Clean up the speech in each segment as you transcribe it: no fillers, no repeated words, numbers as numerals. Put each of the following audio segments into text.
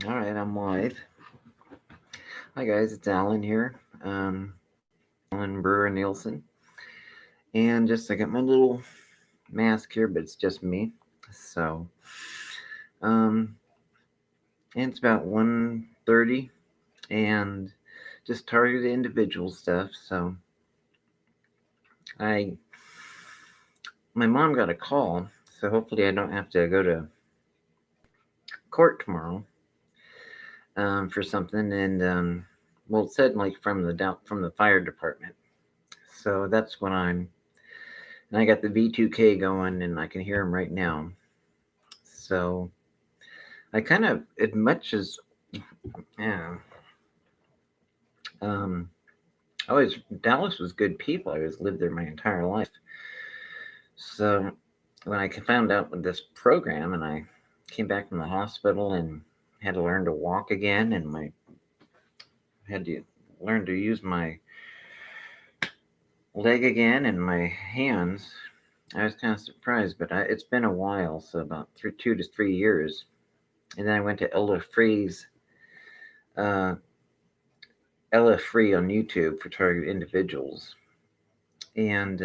All right, I'm live. Hi guys, it's Alan here. Alan Brewer Nielsen, and just I got my little mask here, but it's just me. So, um, and it's about 1:30, and just targeted individual stuff. So, I my mom got a call, so hopefully I don't have to go to court tomorrow for something. And well, it said like from the fire department. So that's what and I got the V2K going, and I can hear him right now. So I kind of, as much as, yeah, um, I always, Dallas was good people. I always lived there my entire life. So when I found out with this program and I came back from the hospital and had to learn to walk again, and had to learn to use my leg again and my hands, I was kind of surprised, but it's been a while, so about 2 to 3 years. And then I went to uh, Ella Free on YouTube for target individuals, and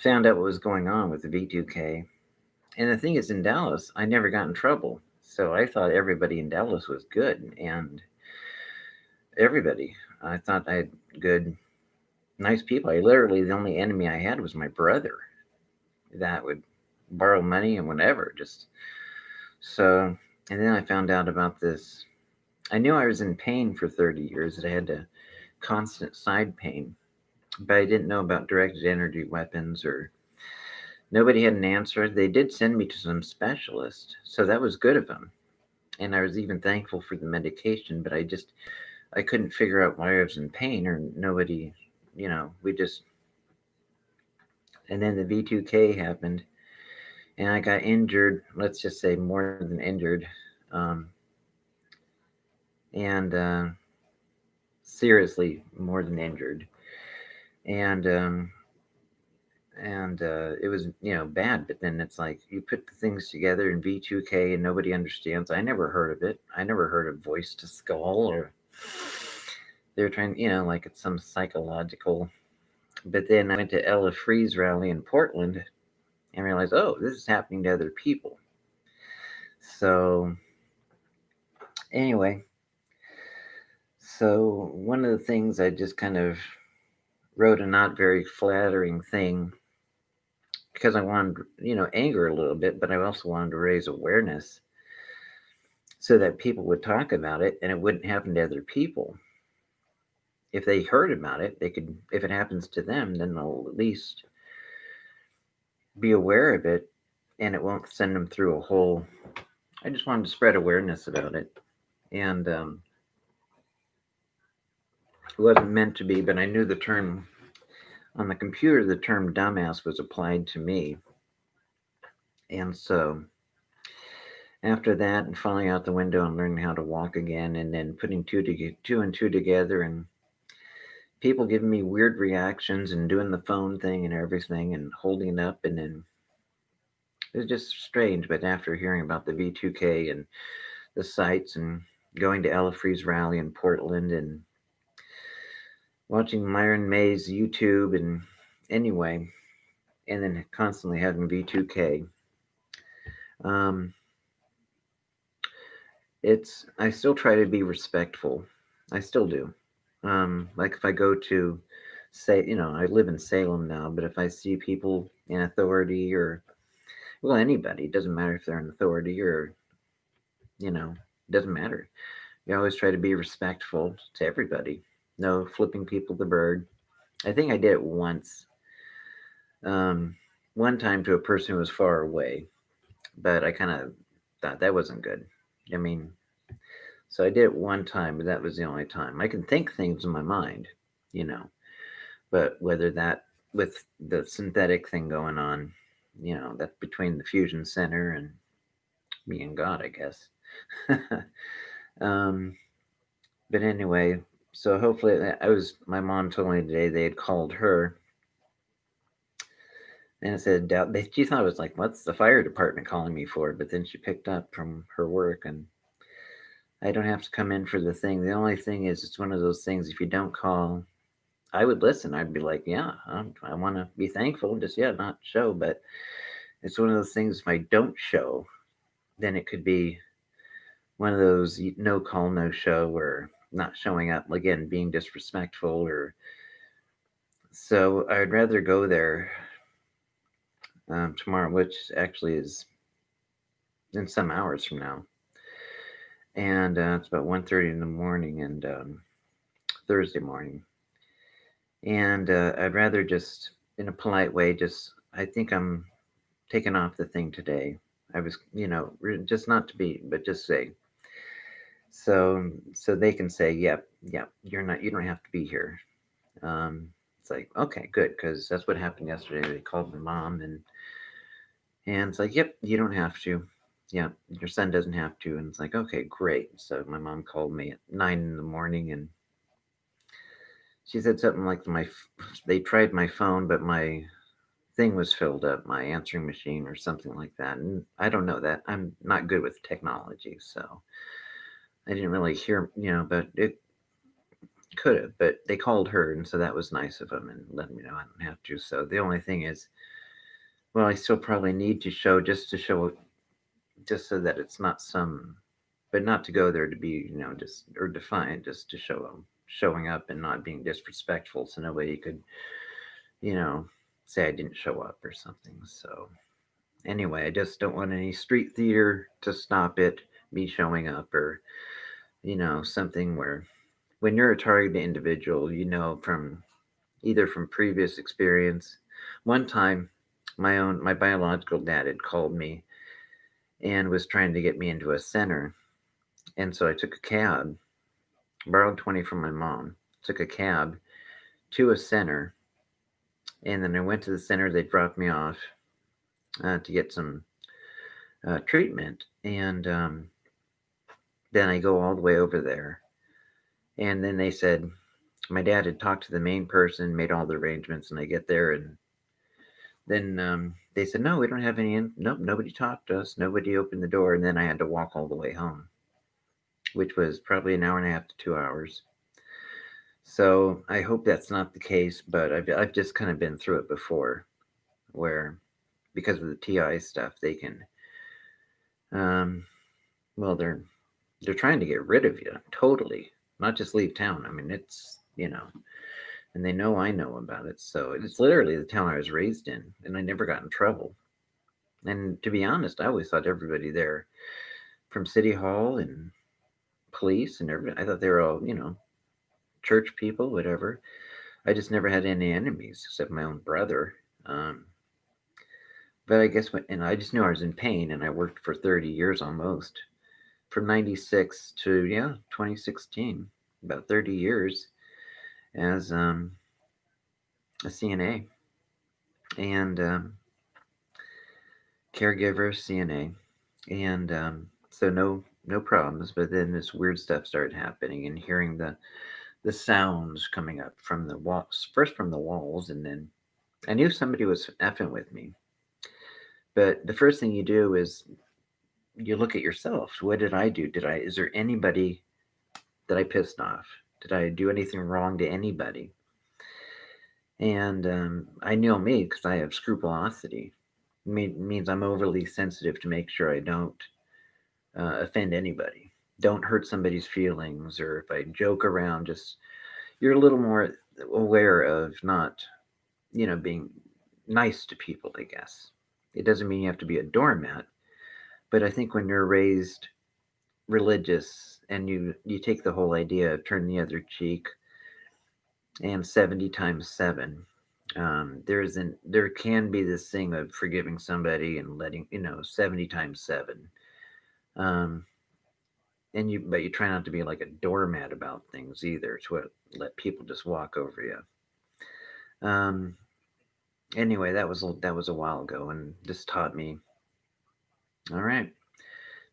found out what was going on with the V2K. And the thing is, in Dallas, I never got in trouble, so I thought everybody in Dallas was good, and everybody. I thought I had good, nice people. I literally the only enemy I had was my brother, that would borrow money and whatever. Just so, and then I found out about this. I knew I was in pain for 30 years. That I had to constant side pain, but I didn't know about directed energy weapons, or nobody had an answer. They did send me to some specialist, so that was good of them. And I was even thankful for the medication, but I couldn't figure out why I was in pain, or nobody, we just, and then the V2K happened, and I got injured, let's just say more than injured, um, and seriously more than injured. And it was bad, but then it's like you put the things together in V2K and nobody understands. I never heard of it. I never heard of voice to skull, or they're trying, like it's some psychological. But then I went to Ella Free's rally in Portland and realized, oh, this is happening to other people. So anyway, so one of the things I just kind of wrote a not very flattering thing, because I wanted, anger a little bit, but I also wanted to raise awareness so that people would talk about it and it wouldn't happen to other people. If they heard about it, they could, if it happens to them, then they'll at least be aware of it, and it won't send them through a whole. I just wanted to spread awareness about it. And it wasn't meant to be, but I knew the term on the computer, the term dumbass was applied to me. And so after that, and falling out the window and learning how to walk again, and then putting two and two together, and people giving me weird reactions and doing the phone thing and everything and holding it up, and then it was just strange. But after hearing about the V2K and the sites, and going to Ella Free's rally in Portland, and watching Myron May's YouTube, and anyway, and then constantly having V2K, um, I still try to be respectful. I still do. Like if I go to, say, I live in Salem now, but if I see people in authority, or, well, anybody, it doesn't matter if they're in authority, or, it doesn't matter. You always try to be respectful to everybody. No flipping people the bird. I think I did it once. Um, one time to a person who was far away, but I kind of thought that wasn't good. I mean, so I did it one time, but that was the only time. I can think things in my mind, you know, but whether that, with the synthetic thing going on, that's between the fusion center and me and God, I guess. um, but anyway, so hopefully, my mom told me today they had called her, and it said, she thought it was like, what's the fire department calling me for? But then she picked up from her work, and I don't have to come in for the thing. The only thing is, it's one of those things. If you don't call, I would listen. I'd be like, yeah, I want to be thankful, just not show. But it's one of those things. If I don't show, then it could be one of those no call, no show, or not showing up again, being disrespectful, or so. I'd rather go there tomorrow, which actually is in some hours from now, and it's about 1:30 in the morning, and Thursday morning, and I'd rather just, in a polite way, just I think I'm taking off the thing today. I was, just not to be, but just say so, so they can say, yep, yep, you're not, you don't have to be here. Um, it's like, okay, good, because that's what happened yesterday. They called my mom, and it's like, yep, you don't have to. Yeah, your son doesn't have to. And it's like, okay, great. So my mom called me at 9 in the morning, and she said something like, they tried my phone, but my thing was filled up, my answering machine or something like that. And I don't know that. I'm not good with technology, so I didn't really hear, but it could have. But they called her, and so that was nice of them and let me know I don't have to. So the only thing is, well, I still probably need to show, just to show, just so that it's not some, but not to go there to be, just, or defiant, just to show them showing up and not being disrespectful, so nobody could, you know, say I didn't show up or something. So anyway, I just don't want any street theater to stop it, me showing up, or something where, when you're a targeted individual, from either from previous experience. One time, my biological dad had called me and was trying to get me into a center, and so I took a cab, borrowed 20 from my mom, took a cab to a center, and then I went to the center. They dropped me off to get some treatment, and then I go all the way over there, and then they said my dad had talked to the main person, made all the arrangements, and I get there, and then they said, no, we don't have any. Nope, nobody talked to us. Nobody opened the door, and then I had to walk all the way home, which was probably an hour and a half to 2 hours. So I hope that's not the case, but I've just kind of been through it before, where because of the TI stuff, they can, well, they're trying to get rid of you totally, not just leave town. I mean, it's and they know I know about it, so it's literally the town I was raised in, and I never got in trouble. And to be honest, I always thought everybody there, from city hall and police and everything, I thought they were all church people, whatever. I just never had any enemies except my own brother. Um, but I guess and I just knew I was in pain, and I worked for 30 years almost, from '96 to 2016, about 30 years as a CNA and caregiver CNA, and so no problems. But then this weird stuff started happening, and hearing the sounds coming up from the walls, first from the walls, and then I knew somebody was effing with me. But the first thing you do is you look at yourself. What did I do? Is there anybody that I pissed off? Did I do anything wrong to anybody? And I know me, because I have scrupulosity. Means I'm overly sensitive to make sure I don't offend anybody, don't hurt somebody's feelings, or if I joke around, just you're a little more aware of not, being nice to people, I guess. It doesn't mean you have to be a doormat, but I think when you're raised religious, and you take the whole idea of turn the other cheek, and 70 times 7, there can be this thing of forgiving somebody and letting 70 times 7, um, but you try not to be like a doormat about things either, to let people just walk over you. Anyway, that was a while ago, and this taught me, all right,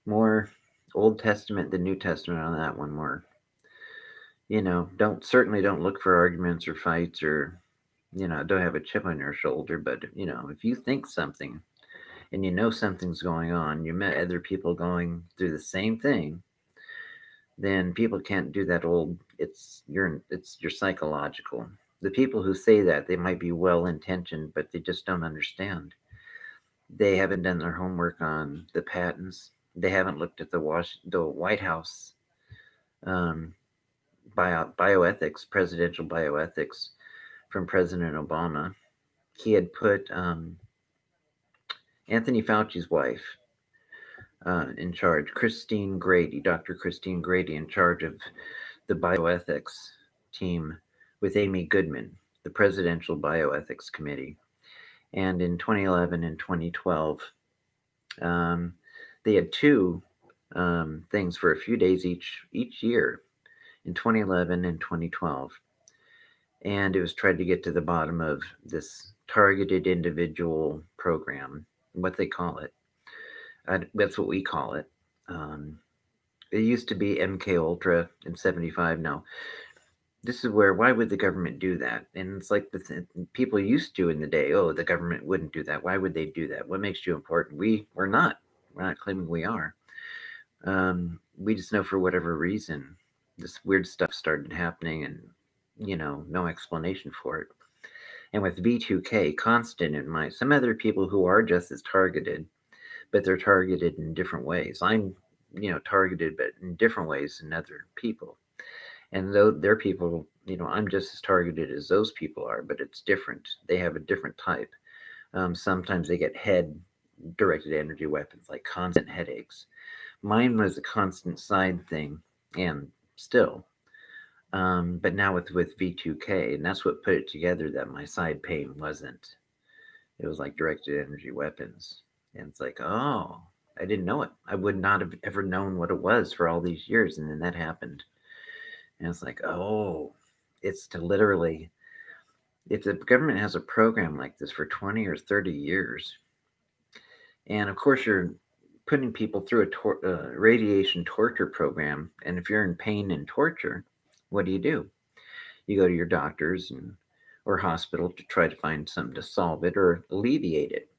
more Old Testament than New Testament on that one. More, don't look for arguments or fights, or don't have a chip on your shoulder. But if you think something, and something's going on, you met other people going through the same thing, then people can't do that old. It's your psychological. The people who say that, they might be well intentioned, but they just don't understand. They haven't done their homework on the patents. They haven't looked at the White House um, bioethics, presidential bioethics from President Obama. He had put Anthony Fauci's wife in charge, Dr. Christine Grady, in charge of the bioethics team with Amy Goodman, the Presidential Bioethics Committee. And in 2011 and 2012, um, they had two things for a few days each year in 2011 and 2012. And it was tried to get to the bottom of this targeted individual program, what they call it. That's what we call it. Um, it used to be MK Ultra in '75. Now this is where, why would the government do that? And it's like people used to in the day. Oh, the government wouldn't do that. Why would they do that? What makes you important? We're not. We're not claiming we are. We just know for whatever reason this weird stuff started happening, and no explanation for it. And with V2K constant in mind, some other people who are just as targeted, but they're targeted in different ways. I'm targeted, but in different ways than other people. And though they're people, I'm just as targeted as those people are, but it's different. They have a different type. Sometimes they get head directed energy weapons, like constant headaches. Mine was a constant side thing, and still. But now with V2K, and that's what put it together, that my side pain wasn't. It was like directed energy weapons. And it's like, oh, I didn't know it. I would not have ever known what it was for all these years. And then that happened. And it's like, oh, it's to literally, if the government has a program like this for 20 or 30 years, and of course you're putting people through a radiation torture program, and if you're in pain and torture, what do? You go to your doctors or hospital to try to find something to solve it or alleviate it.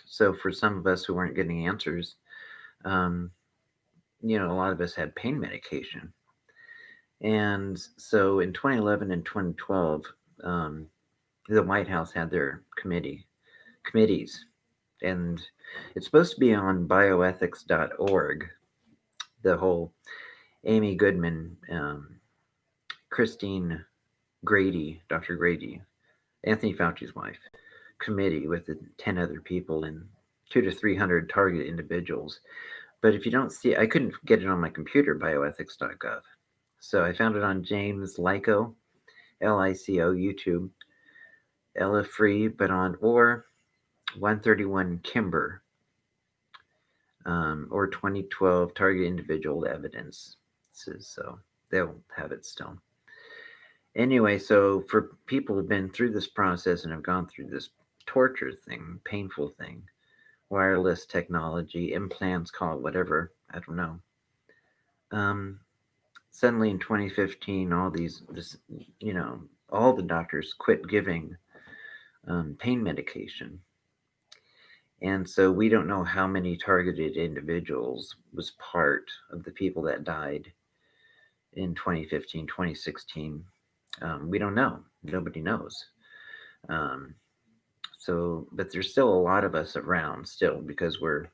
So for some of us who weren't getting answers, um, a lot of us had pain medication. And so in 2011 and 2012, the White House had their committees, and it's supposed to be on bioethics.org. The whole Amy Goodman, Christine Grady, Dr. Grady, Anthony Fauci's wife, committee with the 10 other people and 200 to 300 target individuals. But if you don't see, I couldn't get it on my computer, bioethics.gov. So I found it on James Lico, Lico, YouTube, Ella Free, but on or 131 Kimber, or 2012 target individual evidence. So they'll have it still. Anyway, so for people who've been through this process and have gone through this torture thing, painful thing, wireless technology, implants, call it whatever, I don't know. Suddenly in 2015, all the doctors quit giving pain medication. And so we don't know how many targeted individuals was part of the people that died in 2015, 2016. We don't know. Nobody knows. But there's still a lot of us around still, because we're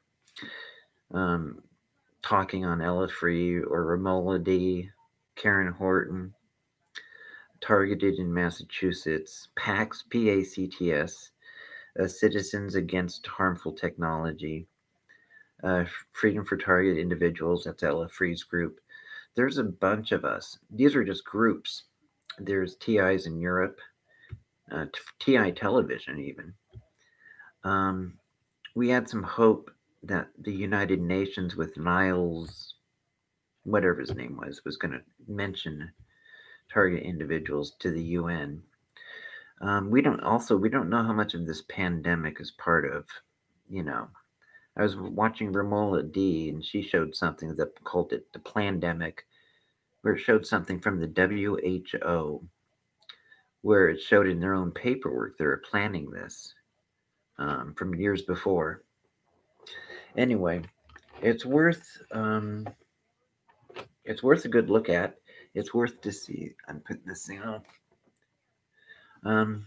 talking on Ella Free or Romola D, Karen Horton, targeted in Massachusetts, PACS, PACTS, Citizens Against Harmful Technology, Freedom for Targeted Individuals, that's Ella Free's group. There's a bunch of us. These are just groups. There's TIs in Europe, TI Television even. We had some hope that the United Nations with Niles, whatever his name was going to mention target individuals to the UN. We don't know how much of this pandemic is part of, I was watching Romola D, and she showed something that called it the plandemic, where it showed something from the WHO, where it showed in their own paperwork they were planning this from years before. Anyway, it's worth it's worth a good look at. It's worth to see. I'm putting this thing on. Um,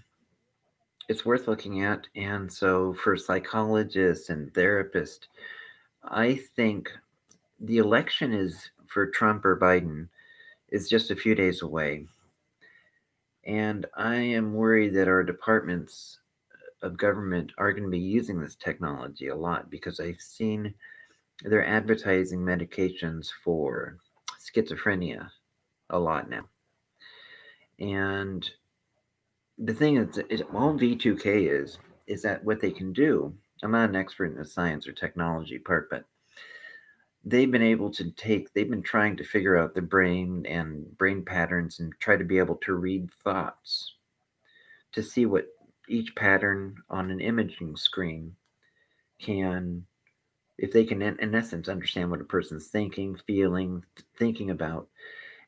it's worth looking at. And so, for psychologists and therapists, I think the election is for Trump or Biden is just a few days away. And I am worried that our departments of government are going to be using this technology a lot because I've seen they're advertising medications for schizophrenia a lot now. And the thing is all V2K is that what they can do. I'm not an expert in the science or technology part, but they've been trying to figure out the brain and brain patterns and try to be able to read thoughts to see what each pattern on an imaging screen can, if they can in essence understand what a person's thinking, feeling, thinking about,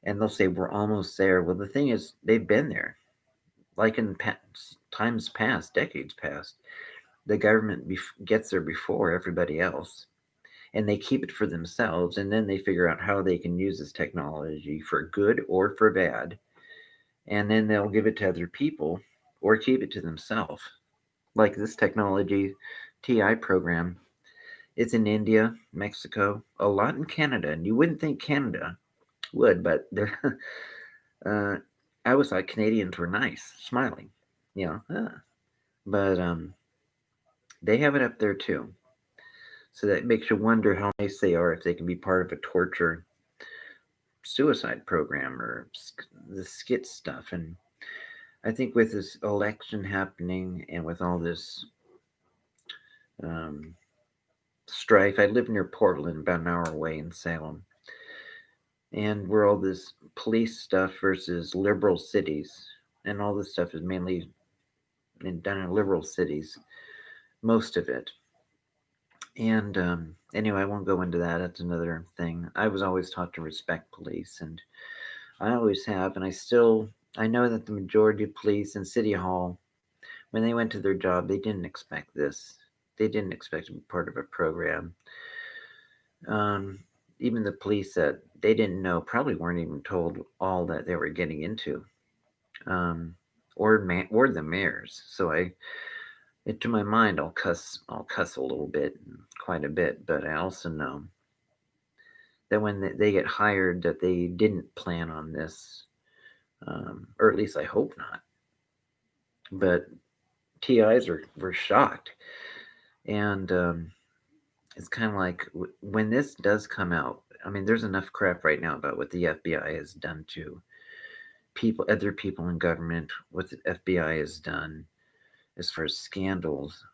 and they'll say we're almost there. Well, the thing is they've been there, like in times past, decades past. The government gets there before everybody else, and they keep it for themselves, and then they figure out how they can use this technology for good or for bad, and then they'll give it to other people or keep it to themselves. Like this technology TI program, it's in India, Mexico, a lot in Canada, and you wouldn't think Canada would, but they're. uh, I was like Canadians were nice, smiling, you know. But they have it up there too, so that makes you wonder how nice they are if they can be part of a torture suicide program or the skit stuff. And I think with this election happening and with all this um, strife, I live near Portland, about an hour away in Salem, and where all this police stuff versus liberal cities, and all this stuff is mainly done in liberal cities, most of it. And anyway, I won't go into that. That's another thing. I was always taught to respect police, and I always have, and I know that the majority of police in City Hall, when they went to their job, they didn't expect this. They didn't expect to be part of a program. Um, Even the police that they didn't know probably weren't even told all that they were getting into, um, or the mayors. So to my mind, I'll cuss a little bit, quite a bit, but I also know that when they get hired, that they didn't plan on this, or at least I hope not. But TIs were shocked, and it's kind of like when this does come out. I mean, there's enough crap right now about what the FBI has done to other people in government, what the FBI has done as far as scandals.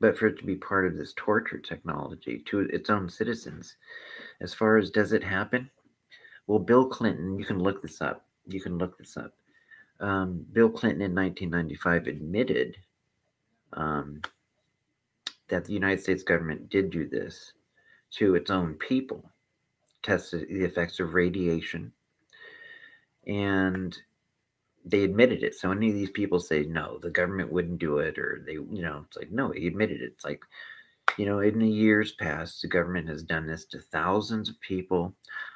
But for it to be part of this torture technology to its own citizens, as far as does it happen? Well, Bill Clinton, you can look this up. You can look this up. Bill Clinton in 1995 admitted um, that the United States government did do this to its own people, tested the effects of radiation, and they admitted it. So any of these people say no, the government wouldn't do it, or it's like no, he admitted it. It's like in the years past, the government has done this to thousands of people,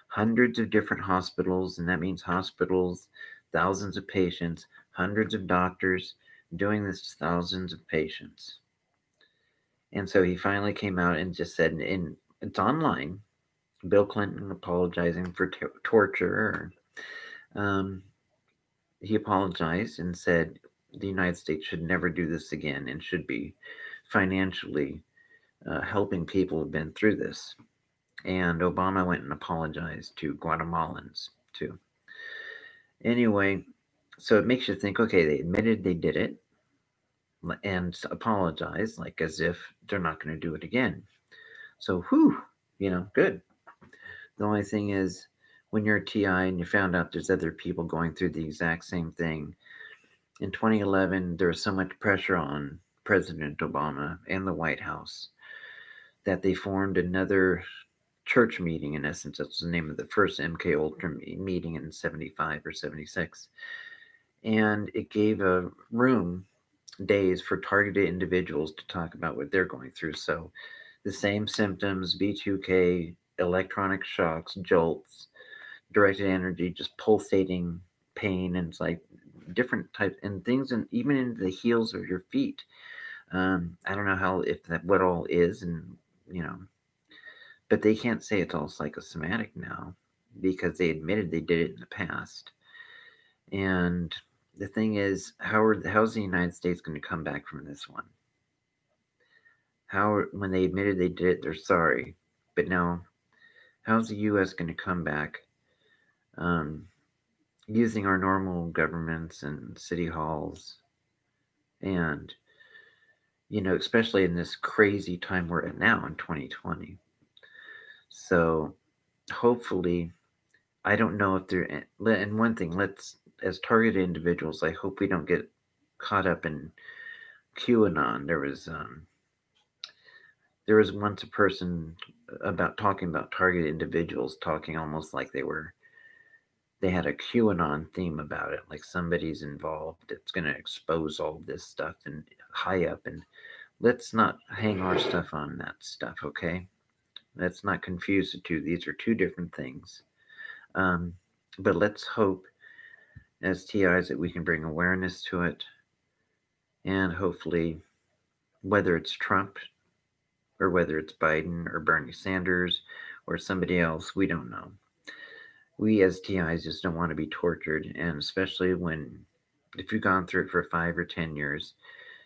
hundreds of different hospitals, and that means hospitals, thousands of patients, hundreds of doctors doing this to thousands of patients. And so he finally came out and just said, it's online, Bill Clinton apologizing for torture. He apologized and said the United States should never do this again and should be financially helping people who've been through this. And Obama went and apologized to Guatemalans too. Anyway, so it makes you think, okay, they admitted they did it and apologized, like as if they're not going to do it again. So, whew, good. The only thing is, when you're a TI and you found out there's other people going through the exact same thing, in 2011, there was so much pressure on President Obama and the White House that they formed another church meeting. In essence, that's the name of the first MK Ultra meeting in 75 or 76. And it gave a room days for targeted individuals to talk about what they're going through. So the same symptoms, B2K, electronic shocks, jolts, directed energy, just pulsating pain, and it's like different types and things, and even in the heels of your feet. I don't know how if that what all is, and you know, but they can't say it's all psychosomatic now because they admitted they did it in the past. And the thing is, how's the United States going to come back from this one? How when they admitted they did it, they're sorry, but now how's the U.S. going to come back um, using our normal governments and city halls, and especially in this crazy time we're in now in 2020. So hopefully, I don't know if they're. And one thing, let's as targeted individuals, I hope we don't get caught up in QAnon. There was once a person about talking about targeted individuals, talking almost like they had a QAnon theme about it, like somebody's involved. It's going to expose all this stuff and high up. And let's not hang our stuff on that stuff, okay? Let's not confuse the two. These are two different things. But let's hope as TIs that we can bring awareness to it, and hopefully, whether it's Trump or whether it's Biden or Bernie Sanders or somebody else, we don't know. We as TIs just don't want to be tortured, and especially if you've gone through it for 5 or 10 years,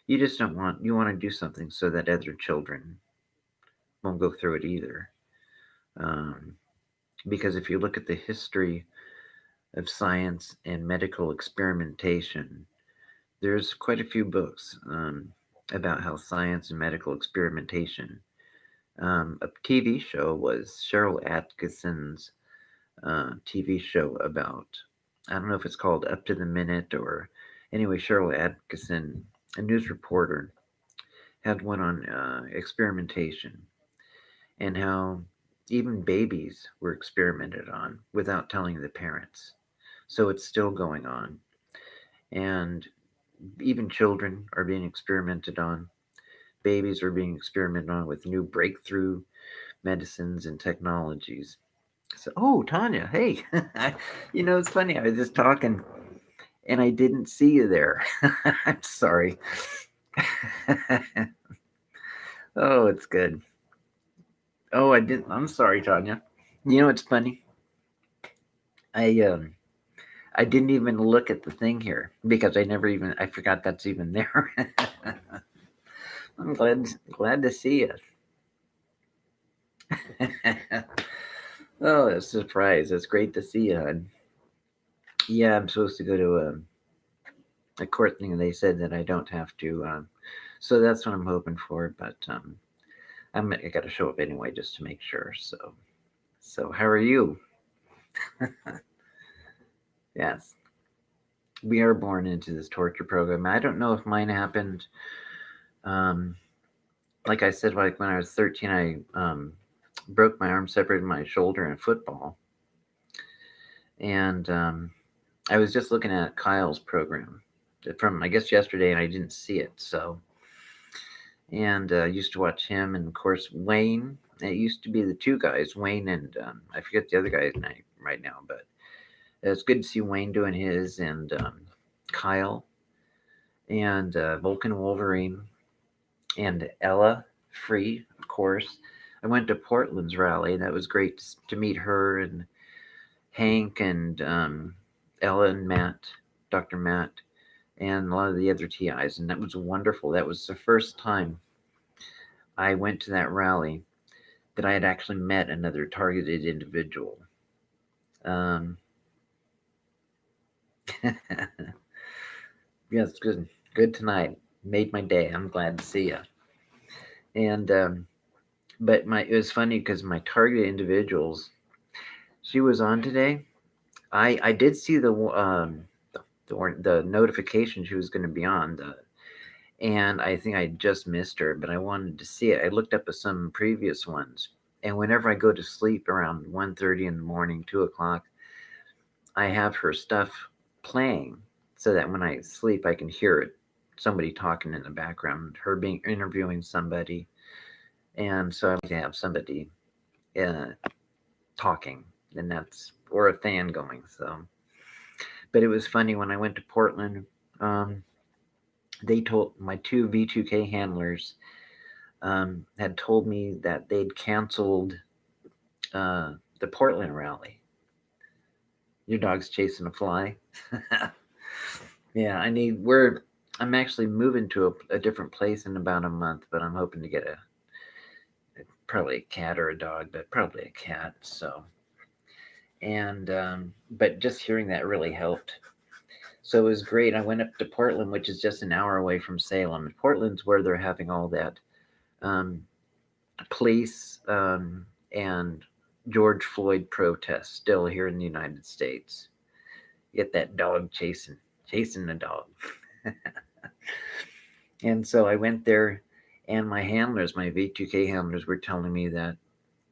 you just don't want you want to do something so that other children won't go through it either. Um, because if you look at the history of science and medical experimentation, there's quite a few books about how science and medical experimentation. A TV show was Cheryl Atkinson's TV show about, I don't know if it's called Up to the Minute, or anyway, Cheryl Atkinson, a news reporter, had one on experimentation and how even babies were experimented on without telling the parents. So it's still going on. And even children are being experimented on. Babies are being experimented on with new breakthrough medicines and technologies. So, oh, Tanya, hey, it's funny. I was just talking and I didn't see you there. I'm sorry. Oh, it's good. Oh, I didn't. I'm sorry, Tanya. It's funny. I didn't even look at the thing here because I forgot that's even there. I'm glad to see you. Oh, a surprise! It's great to see you, hon. Yeah, I'm supposed to go to a court thing, and they said that I don't have to. So that's what I'm hoping for. But I got to show up anyway just to make sure. So how are you? Yes, we are born into this torture program. I don't know if mine happened. Um, like I said, like when I was 13, I broke my arm, separated my shoulder in football, and I was just looking at Kyle's program from I guess yesterday, and I didn't see it. So, and I used to watch him, and of course Wayne. It used to be the two guys, Wayne and I forget the other guy's name right now, but it's good to see Wayne doing his, and Kyle, and Vulcan Wolverine, and Ella Free, of course. I went to Portland's rally. That was great to meet her and Hank and Ella and Matt, Dr. Matt, and a lot of the other TIs, and that was wonderful. That was the first time I went to that rally that I had actually met another targeted individual. Um, yes, good tonight. Made my day. I'm glad to see you. And but it was funny because my targeted individuals, she was on today. I did see the notification she was going to be on, and I think I just missed her, but I wanted to see it. I looked up at some previous ones, and whenever I go to sleep around 1:30 in the morning, 2 o'clock, I have her stuff playing so that when I sleep, I can hear it. Somebody talking in the background, her interviewing somebody, and so I like to have somebody talking, and that's or a fan going. So, but it was funny when I went to Portland. Um, they told my two V2K handlers had told me that they'd canceled the Portland rally. Your dog's chasing a fly. Yeah, I'm actually moving to a different place in about a month, but I'm hoping to get probably a cat or a dog, but probably a cat. So, and but just hearing that really helped. So it was great. I went up to Portland, which is just an hour away from Salem. And Portland's where they're having all that um, police and George Floyd protests still here in the United States. Get that dog chasing the dog. And so I went there, and my handlers, my V2K handlers, were telling me that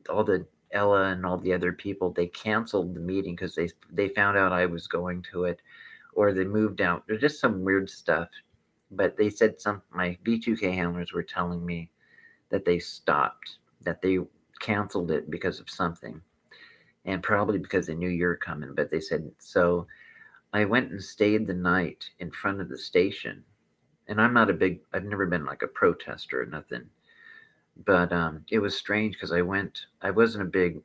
all the Ella and all the other people, they canceled the meeting because they found out I was going to it, or they moved out. There's just some weird stuff. But they said my V2K handlers were telling me that they stopped, that they canceled it because of something, and probably because they knew you were coming. But they said so. I went and stayed the night in front of the station, and I've never been like a protester or nothing, but it was strange because I wasn't a big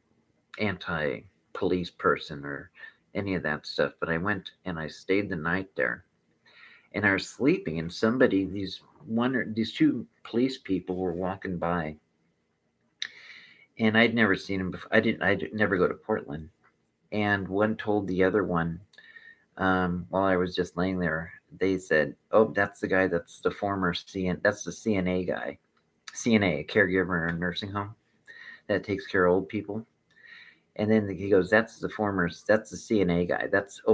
anti-police person or any of that stuff, but I went and I stayed the night there, and I was sleeping, and these two police people were walking by, and I'd never seen them before. I'd never go to Portland, and one told the other one, while I was just laying there, they said, "Oh, that's the guy. That's the former That's the CNA guy, CNA, a caregiver in a nursing home that takes care of old people." And then he goes, That's the CNA guy.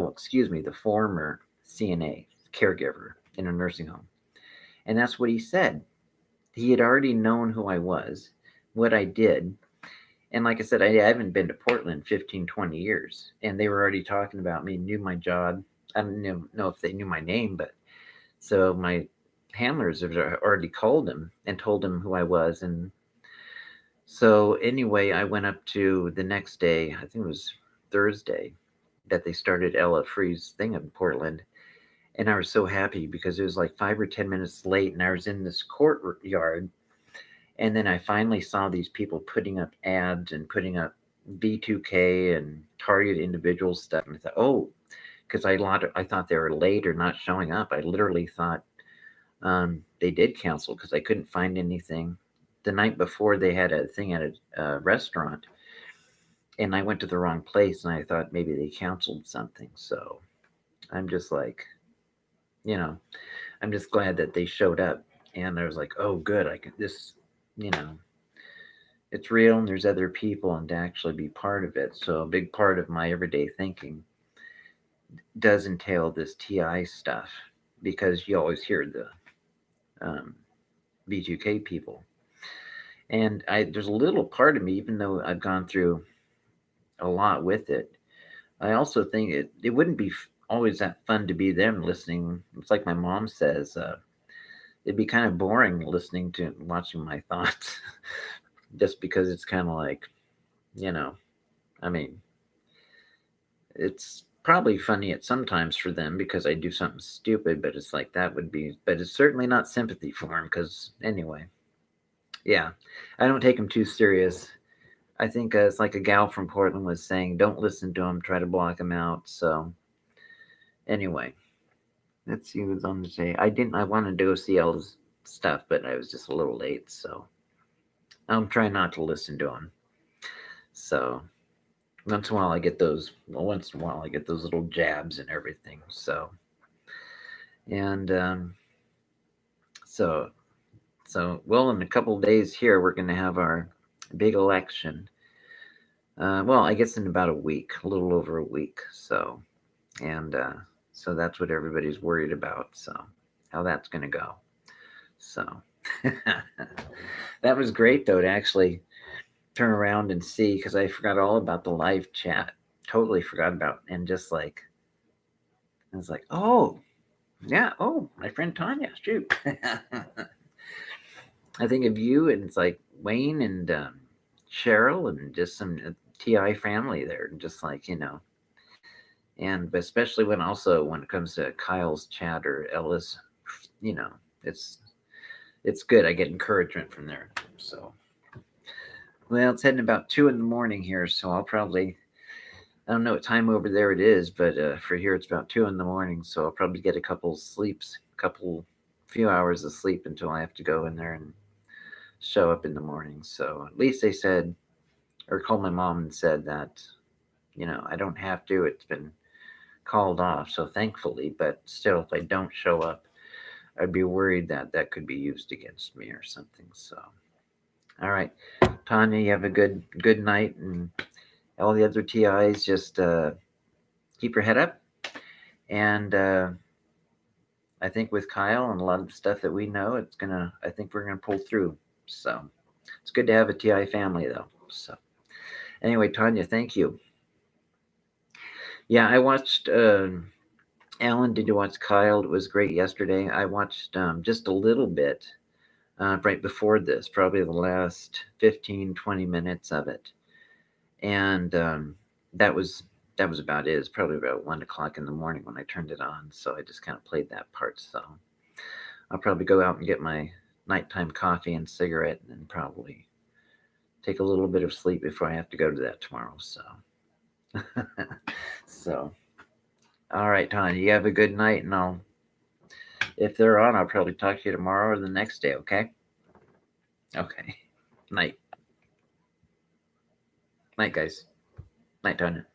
Excuse me, the former CNA caregiver in a nursing home." And that's what he said. He had already known who I was, what I did. And like I said, I haven't been to Portland 15, 20 years. And they were already talking about me, knew my job. I don't know if they knew my name, but so my handlers have already called him and told him who I was. And so anyway, I went up to the next day, I think it was Thursday, that they started Ella Free's thing in Portland. And I was so happy because it was like 5 or 10 minutes late, and I was in this courtyard. And then I finally saw these people putting up ads and putting up V2K and target individual stuff. And I thought, oh, because I thought they were late or not showing up. I literally thought they did cancel because I couldn't find anything. The night before, they had a thing at a restaurant, and I went to the wrong place, and I thought maybe they canceled something. So I'm just like, you know, I'm just glad that they showed up. And I was like, oh, good. You know, it's real, and there's other people, and to actually be part of it. So a big part of my everyday thinking does entail this TI stuff, because you always hear the V2K people. And there's a little part of me, even though I've gone through a lot with it, I also think it wouldn't be always that fun to be them listening. It's like my mom says, it'd be kind of boring listening to watching my thoughts, just because it's kind of like, you know, I mean, it's probably funny at sometimes for them because I do something stupid, but it's like but it's certainly not sympathy for them because anyway, yeah, I don't take them too serious. I think it's like a gal from Portland was saying, don't listen to them, try to block them out. So anyway, let's see what's on the day. I wanted to go see Ella's stuff, but I was just a little late, so I'm trying not to listen to them. So once in a while I get those little jabs and everything. So and so well, in a couple of days here we're going to have our big election. Well, I guess in about a week, a little over a week. So and so that's what everybody's worried about. So how that's going to go. So that was great though to actually turn around and see, because I forgot all about the live chat. Totally forgot about, and just like I was like, oh yeah, oh my friend Tanya, shoot. I think of you, and it's like Wayne and Cheryl, and just some TI family there, and just like, and especially when it comes to Kyle's chat or Ella's, you know, it's it's good. I get encouragement from there. So, well, it's heading about 2 in the morning here, so I'll probably, I don't know what time over there it is, but for here it's about 2 in the morning, so I'll probably get a couple sleeps, few hours of sleep until I have to go in there and show up in the morning. So at least they said, or called my mom and said that, I don't have to. It's been called off, so thankfully. But still, if I don't show up, I'd be worried that that could be used against me or something. So, all right, Tanya, you have a good night, and all the other TIs, just keep your head up. And I think with Kyle and a lot of the stuff that we know, I think we're gonna pull through. So it's good to have a TI family, though. So anyway, Tanya, thank you. Yeah, I watched. Alan, did you watch Kyle? It was great yesterday. I watched just a little bit right before this, probably the last 15, 20 minutes of it. And that was that was about it. It's probably about 1 o'clock in the morning when I turned it on. So I just kind of played that part. So I'll probably go out and get my nighttime coffee and cigarette and then probably take a little bit of sleep before I have to go to that tomorrow. So so all right, Tanya, you have a good night, and if they're on, I'll probably talk to you tomorrow or the next day, okay? Okay. Night. Night, guys. Night, Tanya.